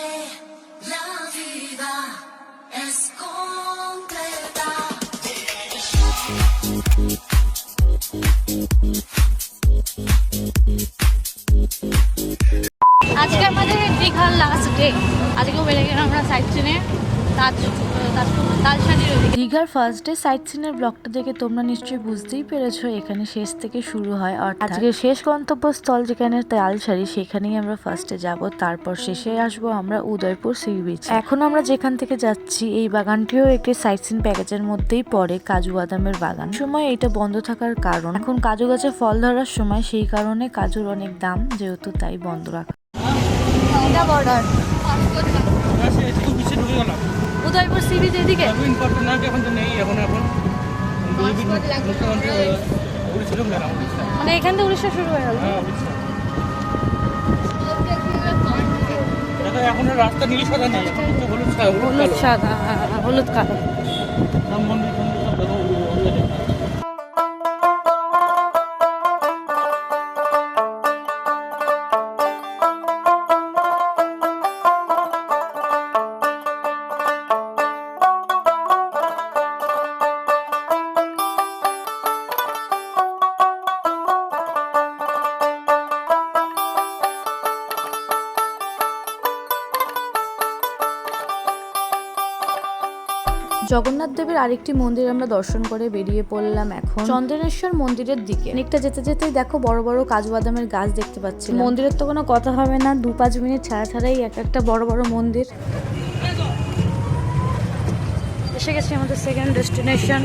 noche la vida es completa. আজকে আমাদের দীঘার লাস্ট ডে। আজকেও বেড়ে গেলাম আমরা সাইট সিনে দীঘার ফার্স্ট ডে সাইট সিনের ব্লগটা দেখে তোমরা নিশ্চয়ই বুঝতেই পেরেছো এখানে শেষ থেকে শুরু হয়। আর আজকে শেষ গন্তব্যস্থল যেখানে তালসারি, সেখানেই আমরা ফার্স্টে যাব। তারপর শেষে আসবো আমরা উদয়পুর সি বিচ। এখন আমরা যেখান থেকে যাচ্ছি এই বাগানটিও একটি সাইট সিন প্যাকেজের মধ্যেই পড়ে, কাজু বাদামের বাগান। সময় এটা বন্ধ থাকার কারণ এখন কাজু গাছে ফল ধরার সময়, সেই কারণে কাজুর অনেক দাম, যেহেতু তাই বন্ধ রাখা। এটা বর্ডার উদয়পুর সি বিচ এদিকে মানে এখান থেকে উড়িষ্যা শুরু হয়ে গেল। এখন রাস্তা নীল সাদা নেই, হলুদ সাদা, হলুদ কালো। জগন্নাথ দেবের আরেকটি মন্দির আমরা দর্শন করে বেরিয়ে পড়লাম এখন চন্দনেশ্বর মন্দিরের দিকে। অনেকটা যেতে যেতেই দেখো বড় বড় কাজু বাদামের গাছ দেখতে পাচ্ছি। মন্দিরের তো কোনো কথা হবে না, 2-5 মিনিট ছাড়া ছাড়াই এক একটা বড় বড় মন্দির। এসে গেছি আমাদের সেকেন্ড ডেস্টিনেশন।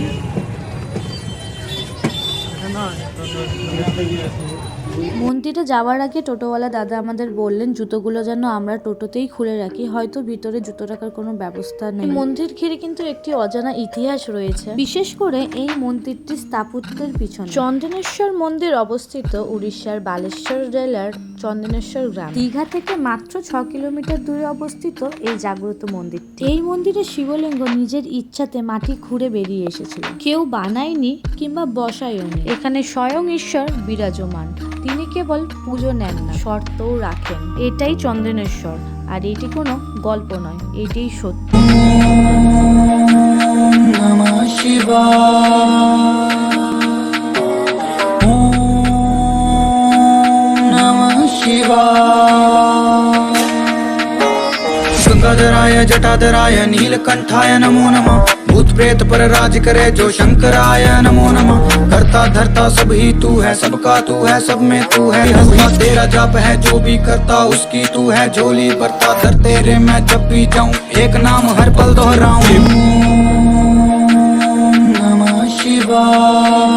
মন্দিরে যাওয়ার আগে টোটোওয়ালা দাদা আমাদের বললেন জুতোগুলো যেন আমরা টোটোতেই খুলে রাখি, হয়তো ভিতরে জুতো রাখার কোনো ব্যবস্থা নেই। মন্দির ঘিরে কিন্তু একটি অজানা ইতিহাস রয়েছে, বিশেষ করে এই মন্দিরটি স্থাপত্যের পিছনে। চন্দনেশ্বর মন্দির অবস্থিত উড়িষ্যার বালেশ্বর জেলার চন্দনেশ্বর গ্রাম। দীঘা থেকে মাত্র 6 কিলোমিটার দূরে অবস্থিত এই জাগ্রত মন্দিরটি। এই মন্দিরে শিবলিঙ্গ নিজের ইচ্ছাতে মাটি খুঁড়ে বেরিয়ে এসেছিল, কেউ বানায়নি কিংবা বসায়নি। এখানে স্বয়ং ঈশ্বর বিরাজমান, তিনি কেবল পুজো নেন না, শর্তও রাখেন। এটাই চন্দনেশ্বর, আর এটি কোনো গল্প নয়, এটাই সত্য। নমঃ শিবায়, নমঃ শিবায়। गंगाधराय जटाधराय नीलकंठाय नमो नमः। भूत प्रेत पर राज करे जो शंकराय नमो नमः। करता धरता सब ही तू है, सबका तू है, सब में तू है। हंसता तेरा जाप है, जो भी करता उसकी तू है झोली भरता। दर तेरे मैं जब भी जाऊं एक नाम हर पल दोहराऊं। नमः शिवाय,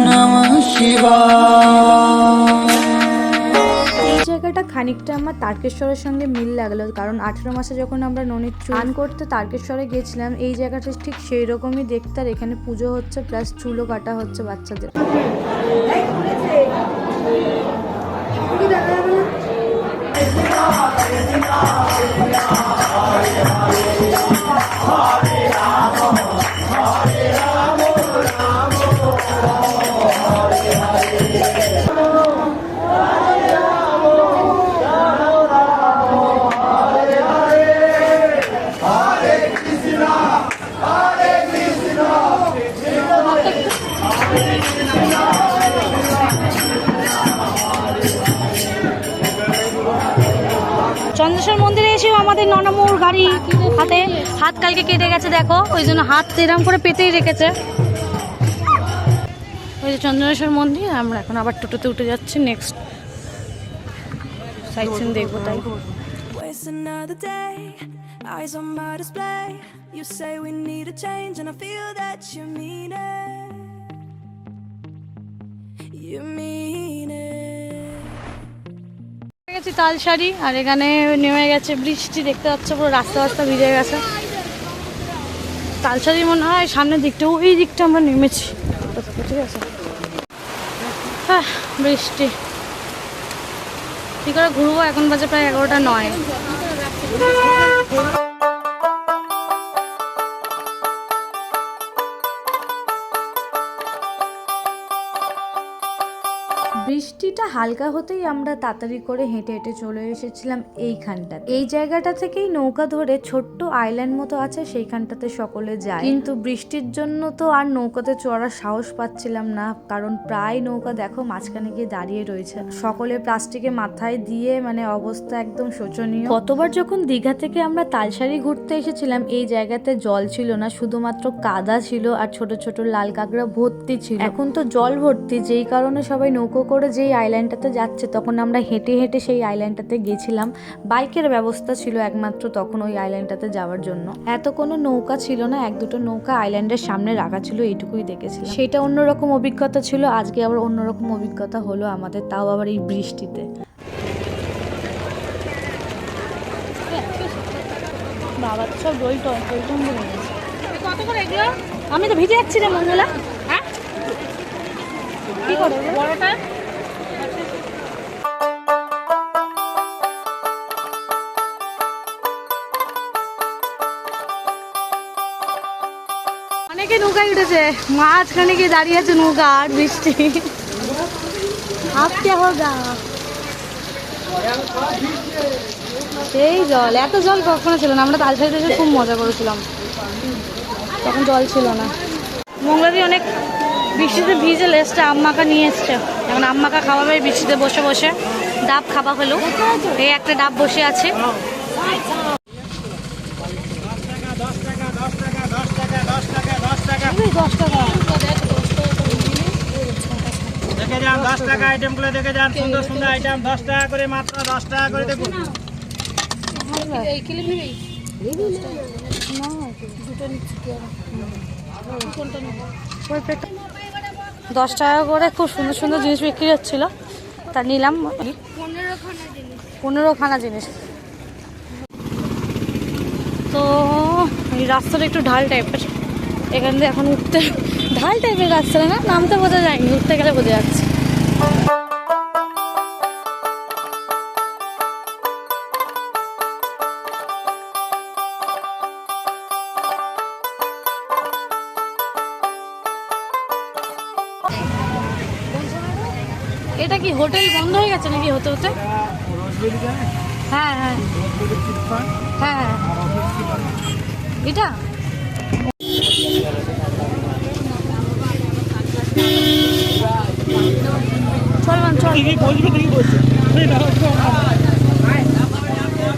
नमः शिवाय। জায়গাটা খানিকটা আমার তারকেশ্বরের সঙ্গে মিল লাগলো, কারণ 18 মাসে যখন আমরা ননির চুল করতে তারকেশ্বরে গেছিলাম, এই জায়গাটা ঠিক সেই রকমই দেখতে। আর এখানে পুজো হচ্ছে প্লাস চুলও কাটা হচ্ছে বাচ্চাদের। চন্দ্রেশ্বর মন্দিরে এসেও আমাদের ননামুর গাড়ি হাত কালকে কেটে গেছে, দেখো ওই জন্য হাত এরম করে পেতেই রেখেছে। ওই যে চন্দ্রেশ্বর মন্দির। আমরা এখন আবার টোটোতে উঠে যাচ্ছি, নেক্সট সাইট সিন দেখবো তাই। Eyes on my display, you say we need a change and I feel that you mean it. You mean it. গেছি তালসারি, আর এখানে নেমে গেছে বৃষ্টি, দেখতে পাচ্ছ পুরো রাস্তা রাস্তা ভিজে গেছে। তালসারি মনে হয় সামনের দিকটা, ওই দিকটা আমরা নেমেছি, ঠিক আছে। হ্যাঁ বৃষ্টি, কি করে ঘুরবো, এখন বাজে প্রায় 11টা 9। বৃষ্টিটা হালকা হতেই আমরা তাড়াতাড়ি করে হেঁটে হেঁটে চলে এসেছিলাম এইখানটা। এই জায়গাটা থেকেই নৌকা ধরে ছোট্ট আইল্যান্ড মতো আছে, সেইখানটাতে সকলে যায়। কিন্তু বৃষ্টির জন্য তো আর নৌকাতে চড়ার সাহস পাচ্ছিলাম না, কারণ প্রায় নৌকা দেখো মাঝখানে গিয়ে দাঁড়িয়ে রয়েছে। সকলে প্লাস্টিকে মাথায় দিয়ে মানে অবস্থা একদম শোচনীয়। কতবার যখন দীঘা থেকে আমরা তালসারি ঘুরতে এসেছিলাম, এই জায়গাতে জল ছিল না, শুধুমাত্র কাদা ছিল আর ছোট ছোট লাল কাঁকড়া ভর্তি ছিল। এখন তো জল ভর্তি, যেই কারণে সবাই নৌকো করে যেই আইল্যান্ডটাতে যাচ্ছে, তখন আমরা হেঁটে হেঁটে সেই আইল্যান্ডটাতে গেছিলাম। বাইকের ব্যবস্থা ছিল একমাত্র তখন ওই আইল্যান্ডটাতে যাওয়ার জন্য। এত কোনো নৌকা ছিল না, এক দুটো নৌকা আইল্যান্ডের সামনে রাখা ছিল, এইটুকুই দেখেছিলাম। সেটা অন্যরকম অভিজ্ঞতা ছিল। আজকে আবার অন্যরকম অভিজ্ঞতা হলো আমাদের, তাও আবার এই বৃষ্টিতে। বাবা সব কত করে এগুলো? আমি তো ভিজে যাচ্ছি রে মঙ্গলা। হ্যাঁ কি করো বড়টা? অনেকে নৌকায় উঠেছে, মাঝখানে গিয়ে দাঁড়িয়ে আছে নৌকা আর বৃষ্টি। আপকে হোগা সেই জল, এত জল কখনো ছিল না। আমরা তালসারিতে এসে খুব মজা করেছিলাম, তখন জল ছিল না। মঙ্গলাদি অনেক বৃষ্টিতে ভিজে লেসটা আম্মাকা নিয়ে এসছে, এখন আম্মাকা খাওয়াবে বৃষ্টিতে বসে বসে। ডাব খাওয়া হলো, এই একটা ডাব বসে আছে। দেখে যান 10 টাকা আইটেমগুলো দেখে যান, সুন্দর সুন্দর আইটেম 10 টাকা করে, মাত্র 10 টাকা করে দেখুন। 10 টাকা করে খুব সুন্দর সুন্দর জিনিস বিক্রি হচ্ছিল, তা নিলাম 15খানা জিনিস। তো এই রাস্তাটা একটু ঢাল টাইপের, এখান থেকে এখন উঠতে ঢাল টাইপের রাস্তা না, নামতে বোঝা যায়নি, উঠতে গেলে বোঝা যাচ্ছে। এটা কি হোটেল বন্ধ হয়ে গেছে নাকি হতে হতে? হ্যাঁ হ্যাঁ হ্যাঁ এটা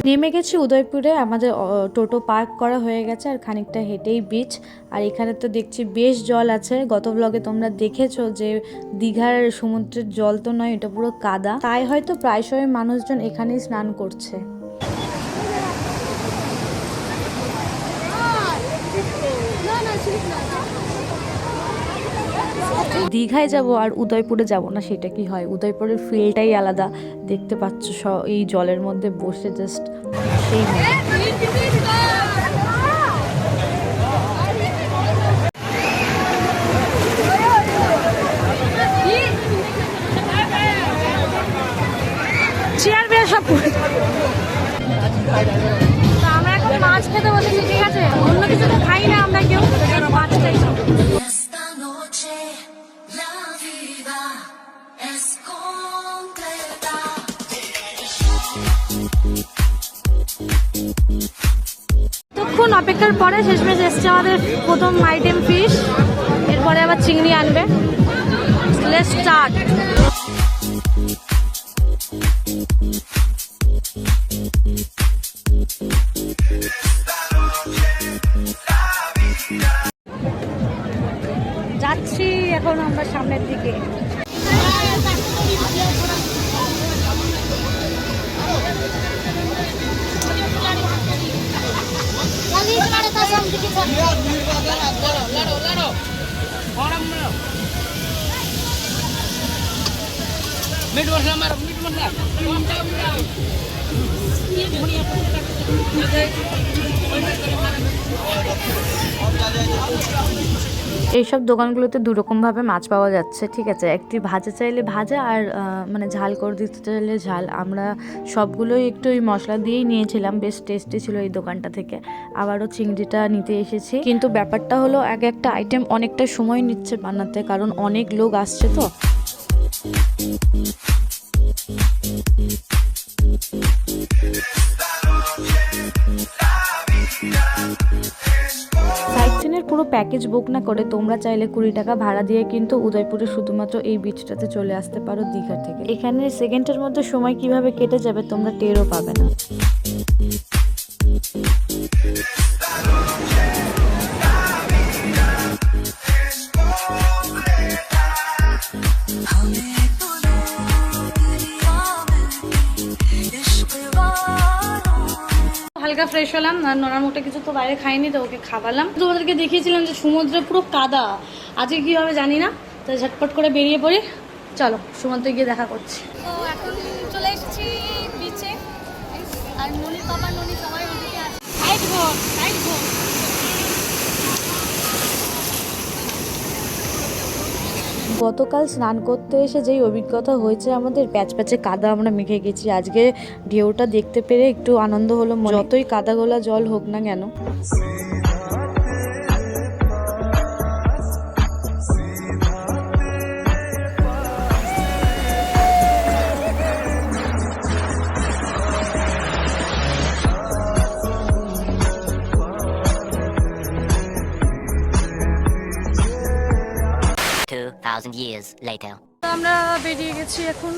নেমে গেছি উদয়পুরে। আমাদের টোটো পার্ক করা হয়ে গেছে আর খানিকটা হেঁটেই বিচ। আর এখানে তো দেখছি বেশ জল আছে। গত ব্লগে তোমরা দেখেছো যে দীঘার সমুদ্রের জল তো নয়, এটা পুরো কাদা, তাই হয়তো প্রায়শই মানুষজন এখানেই স্নান করছে। দীঘায় যাব আর উদয়পুরে যাব না, সেটা কি হয়? উদয়পুরের ফিলটাই আলাদা, দেখতে পাচ্ছ এই জলের মধ্যে বসে জাস্ট সেই চেয়ার বেয়ার সব। আমরা এখন মাছ খেতে বসেছি, ঠিক আছে? অন্য কিছু তো খাই না আমরা কেউ, মাছটাই সব। তখন অপেক্ষার পরে শেষমেশ এসছে আমাদের প্রথম আইটেম ফিশ, এরপরে আবার চিংড়ি আনবে। Let's start. যাচ্ছি এখন আমরা সামনের দিকে। मीट मसाला मारो, मीट मसाला এইসব দোকানগুলোতে দুরকমভাবে মাছ পাওয়া যাচ্ছে, ঠিক আছে? একটি ভাজা চাইলে ভাজা আর মানে ঝাল করে দিতে চাইলে ঝাল। আমরা সবগুলোই একটু ওই মশলা দিয়েই নিয়েছিলাম, বেশ টেস্টি ছিল এই দোকানটা থেকে। আবারও চিংড়িটা নিতে এসেছি, কিন্তু ব্যাপারটা হলো এক একটা আইটেম অনেকটা সময় নিচ্ছে বানাতে, কারণ অনেক লোক আসছে তো। প্যাকেজ বুক না করে তোমরা চাইলে 20 টাকা ভাড়া দিয়ে কিন্তু উদয়পুরে শুধুমাত্র এই বিচটাতে চলে আসতে পারো দীঘা থেকে। এখানে সেকেন্ডের মধ্যে সময় কিভাবে কেটে যাবে তোমরা টেরও পাবে না। হালকা ফ্রেশ হলাম আর নোনার মুখটা কিছু তো বাইরে খাইনি, তো ওকে খাওয়ালাম। তোমাদেরকে দেখিয়েছিলাম যে সমুদ্রে পুরো কাদা, আজকে কি হবে জানি না, তো ঝটপট করে বেরিয়ে পড়ি। চলো সমুদ্রে গিয়ে দেখা করছি। তো এখন চলে এসেছি বিচে, আর ননির বাবা ননি সবাই ওদিকে আছে। সাইড ঘোর, সাইড ঘোর। গতকাল স্নান করতে এসে যেই অভিজ্ঞতা হয়েছে আমাদের, প্যাচে কাদা আমরা মেখে গেছি। আজকে ঢেউটা দেখতে পেরে একটু আনন্দ হলো, যতই কাদা গোলা জল হোক না কেন। years later. আমরা বেরিয়ে গেছি এখন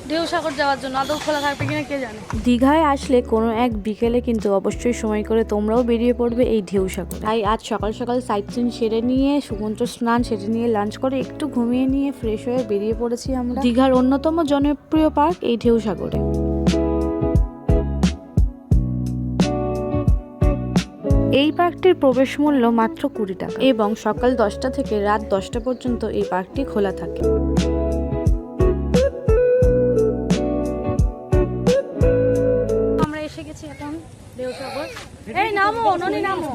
ঢেউ সাগর যাওয়ার জন্য। আদৌ খোলা থাকবে কিনা কে জানে। দীঘায় আসলে কোনো এক বিকেলে কিন্তু অবশ্যই সময় করে তোমরাও বেরিয়ে পড়বে এই ঢেউ সাগর। তাই আজ সকাল সকাল সাইট সিন সেরে নিয়ে, সমুদ্র স্নান সেরে নিয়ে, লাঞ্চ করে একটু ঘুমিয়ে নিয়ে ফ্রেশ হয়ে বেরিয়ে পড়েছি আমরা দীঘার অন্যতম জনপ্রিয় পার্ক এই ঢেউ সাগরে। এই পার্কটির প্রবেশ মূল্য মাত্র 20 টাকা এবং সকাল 10টা থেকে রাত 10টা পর্যন্ত এই পার্কটি খোলা থাকে। আমরা এসে গেছি এখন ঢেউ সাগর। এই নামো ননি নামো।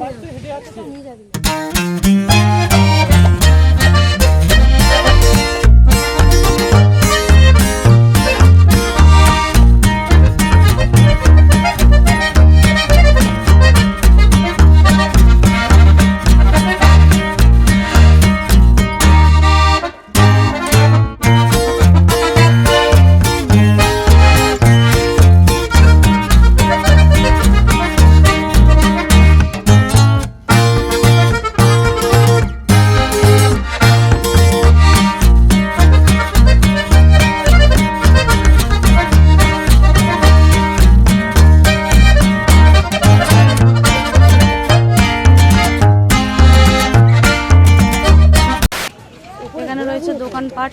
এখানে রয়েছে দোকানপাট,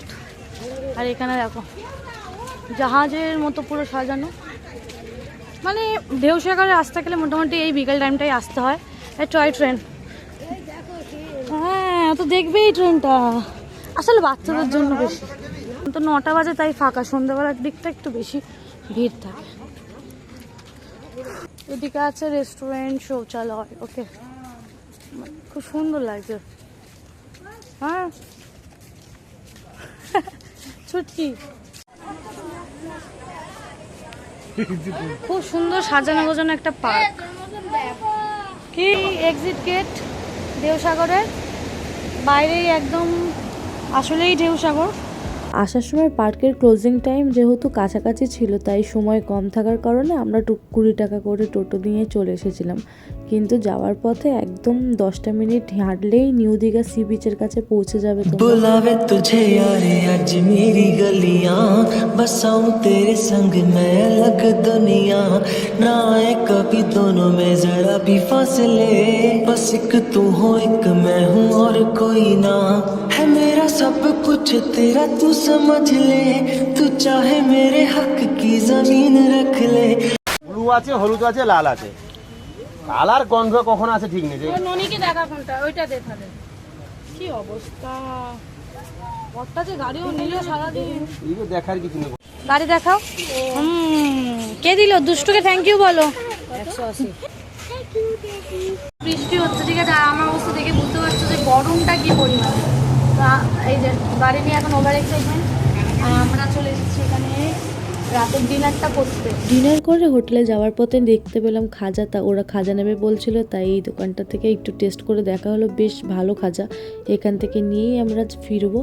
আর এখানে দেখো জাহাজের মতো পুরো সাজানো। মানে ঢেউ সাগরে আসতে গেলে মোটামুটি এই বিকেল টাইমটাই আসতে হয়। টয় ট্রেন, হ্যাঁ তো দেখবে এই ট্রেনটা আসলে বাচ্চাদের জন্য বেশি। তো 9টা বাজে তাই ফাঁকা, সন্ধ্যাবেলার দিকটা একটু বেশি ভিড় থাকে। এদিকে আছে রেস্টুরেন্ট, শৌচালয়। ওকে, খুব সুন্দর লাগছে। হ্যাঁ ছুটকি, খুব সুন্দর সাজানো গোজানো একটা পার্ক। কি এক্সিট গেট ঢেউ সাগরের বাইরেই একদম, আসলেই ঢেউ সাগর। আসার সময় পার্কের ক্লোজিং টাইম যেহেতু কাছাকাছি ছিল, তাই সময় কম থাকার কারণে আমরা 20 টাকা করে টোটো নিয়ে চলে এসেছিলাম। কিন্তু যাওয়ার পথে একদম 10টা মিনিট হাঁটলেই নিউ দীঘা সি বিচের কাছে পৌঁছে যাবে। बुलावे तुझे यारे आज मेरी गलियां, बसाऊं तेरे संग मैं अलग दुनिया, ना आए कभी दोनों में जरा भी फासले, बस एक तू हो एक मैं हूँ और कोई ना, है मेरा सब कुछ तेरा तू समझ ले, तू चाहे मेरे हक की जमीन रख ले। ব্লু আছে, হলুদ আছে, লাল আছে। কালার গন্ধ কখন আছে ঠিক নেই। ননিকে দেখা কোনটা, ওইটা দেখালে কি অবস্থা। কতটা যে গাড়িও নিল সারাদিন, এইগুলো দেখার কিছু নেই। গাড়ি দেখাও। কে দিল দুষ্টুকে? থ্যাংক ইউ বলো। 180 বৃষ্টি হচ্ছে, ঠিক আছে। আর আমার অবস্থা দেখে বুঝতে পারছো যে গরমটা কি পরিমাণ। এই যে গাড়ি নিয়ে এখন ওভার এক্সাইটমেন্ট, আর আমরা চলে এসেছি এখানে রাতের ডিনারটা করতে। ডিনার করে হোটেলে যাওয়ার পথে দেখতে পেলাম খাজা, তা ওরা খাজা নেবে বলছিল, তাই এই দোকানটা থেকে একটু টেস্ট করে দেখা হলো। বেশ ভালো খাজা, এখান থেকে নিয়েই আমরা ফিরবো।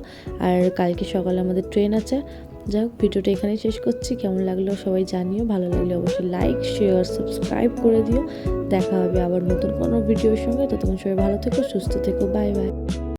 আর কালকে সকালে আমাদের ট্রেন আছে, যাই হোক, ভিডিওটা এখানেই শেষ করছি। কেমন লাগলো সবাই জানিও, ভালো লাগলে অবশ্যই লাইক শেয়ার সাবস্ক্রাইব করে দিও। দেখা হবে আবার নতুন কোনো ভিডিওর সঙ্গে। ততক্ষণ সবাই ভালো থেকো, সুস্থ থেকো, বাই বাই।